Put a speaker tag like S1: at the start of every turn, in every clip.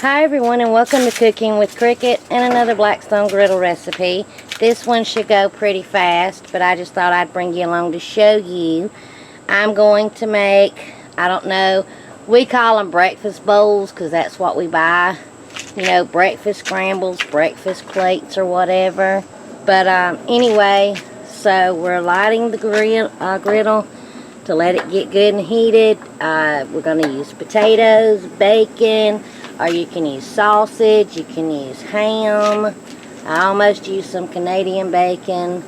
S1: Hi everyone, and welcome to Cooking with Cricket and another Blackstone Griddle recipe. This one should go pretty fast, but I just thought I'd bring you along to show you. I'm going to make, I don't know, we call them breakfast bowls because that's what we buy. You know, breakfast scrambles, breakfast plates or whatever. But anyway, so we're lighting the griddle to let it get good and heated. We're going to use potatoes, bacon, or you can use sausage, you can use ham. I almost used some Canadian bacon,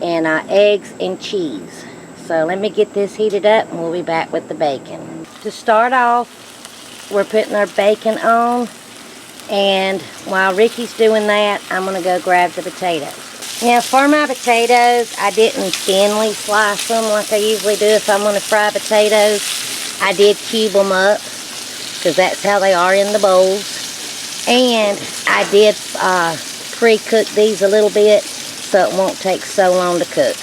S1: and eggs and cheese. So let me get this heated up and we'll be back with the bacon. To start off, we're putting our bacon on, and while Ricky's doing that, I'm going to go grab the potatoes. Now for my potatoes, I didn't thinly slice them like I usually do if I'm going to fry potatoes. I did cube them up, because that's how they are in the bowls. And I did pre-cook these a little bit so it won't take so long to cook.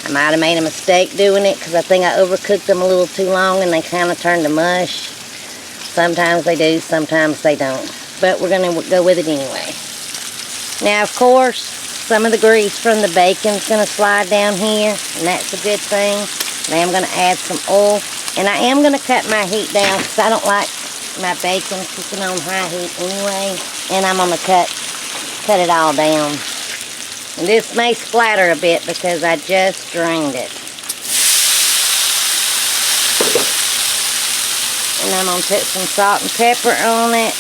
S1: I might have made a mistake doing it because I think I overcooked them a little too long and they kind of turned to mush. Sometimes they do, sometimes they don't. But we're going to go with it anyway. Now, of course, some of the grease from the bacon's going to slide down here, and that's a good thing. And I am going to add some oil. And I am going to cut my heat down because I don't like my bacon cooking on high heat anyway. And I'm going to cut it all down. And this may splatter a bit because I just drained it. And I'm going to put some salt and pepper on it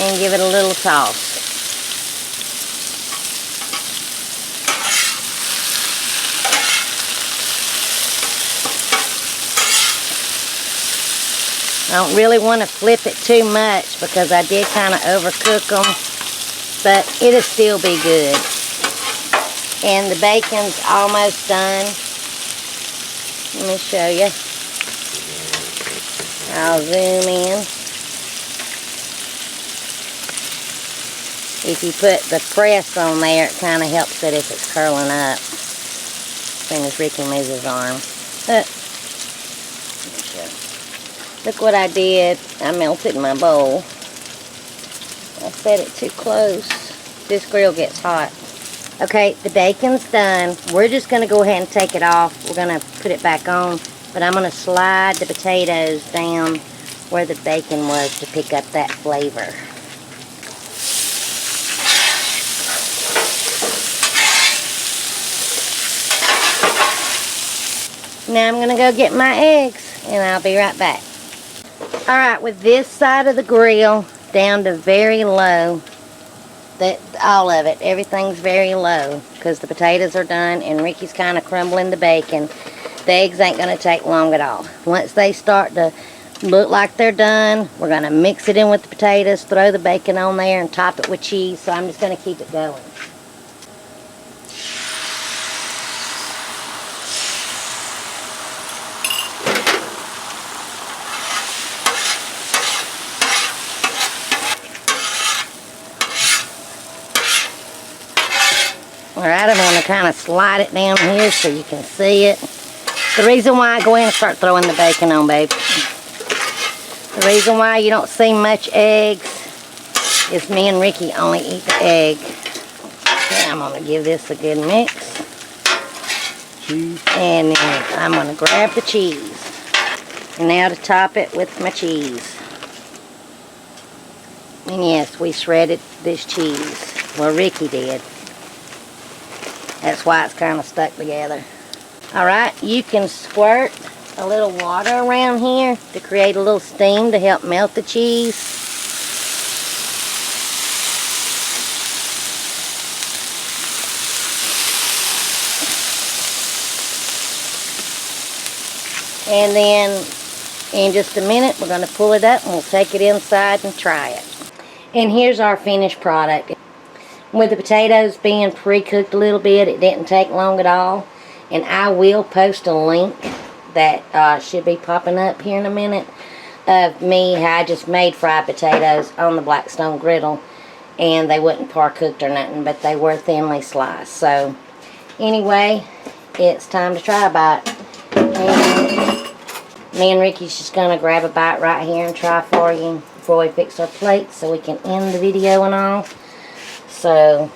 S1: and give it a little toss. I don't really want to flip it too much because I did kind of overcook them, but it'll still be good. And the bacon's almost done. Let me show you. I'll zoom in. If you put the press on there, it kind of helps it if it's curling up. As soon as Ricky moves his arm. Look what I did. I melted my bowl. I set it too close. This grill gets hot. Okay, the bacon's done. We're just going to go ahead and take it off. We're going to put it back on. But I'm going to slide the potatoes down where the bacon was to pick up that flavor. Now I'm going to go get my eggs, and I'll be right back. Alright, with this side of the grill down to very low, all of it, everything's very low because the potatoes are done and Ricky's kind of crumbling the bacon. The eggs ain't going to take long at all. Once they start to look like they're done, we're going to mix it in with the potatoes, throw the bacon on there and top it with cheese. So I'm just going to keep it going. Alright, I'm going to kind of slide it down here so you can see it. The reason why I go in and start throwing the bacon on, babe. The reason why you don't see much eggs is me and Ricky only eat the egg. Okay, I'm going to give this a good mix. Cheese. And then I'm going to grab the cheese. And now to top it with my cheese. And yes, we shredded this cheese. Well, Ricky did. That's why it's kind of stuck together. Alright, you can squirt a little water around here to create a little steam to help melt the cheese. And then in just a minute we're going to pull it up and we'll take it inside and try it. And here's our finished product. With the potatoes being pre-cooked a little bit, it didn't take long at all. And I will post a link that should be popping up here in a minute of me how I just made fried potatoes on the Blackstone Griddle. And they wasn't par-cooked or nothing, but they were thinly sliced. So anyway, it's time to try a bite. And me and Ricky's just going to grab a bite right here and try for you. before we fix our plates so we can end the video and all. So,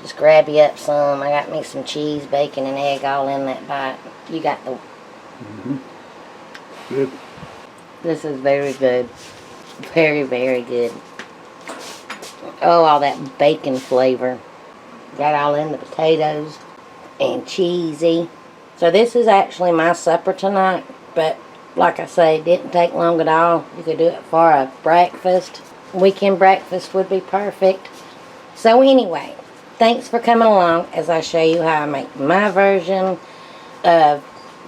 S1: just grab you up some. I got me some cheese, bacon, and egg all in that bite. You got the...
S2: Good.
S1: This is very good. Very, very good. Oh, all that bacon flavor. Got all in the potatoes and cheesy. So this is actually my supper tonight, but like I say, it didn't take long at all. You could do it for a breakfast. Weekend breakfast would be perfect. So anyway, thanks for coming along as I show you how I make my version of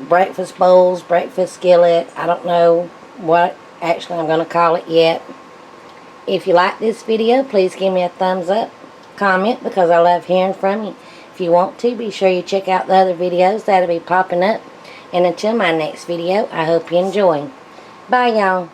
S1: breakfast bowls, breakfast skillet. I don't know what actually I'm going to call it yet. If you like this video, please give me a thumbs up. Comment, because I love hearing from you. If you want to, be sure you check out the other videos that'll be popping up. And until my next video, I hope you enjoy. Bye, y'all.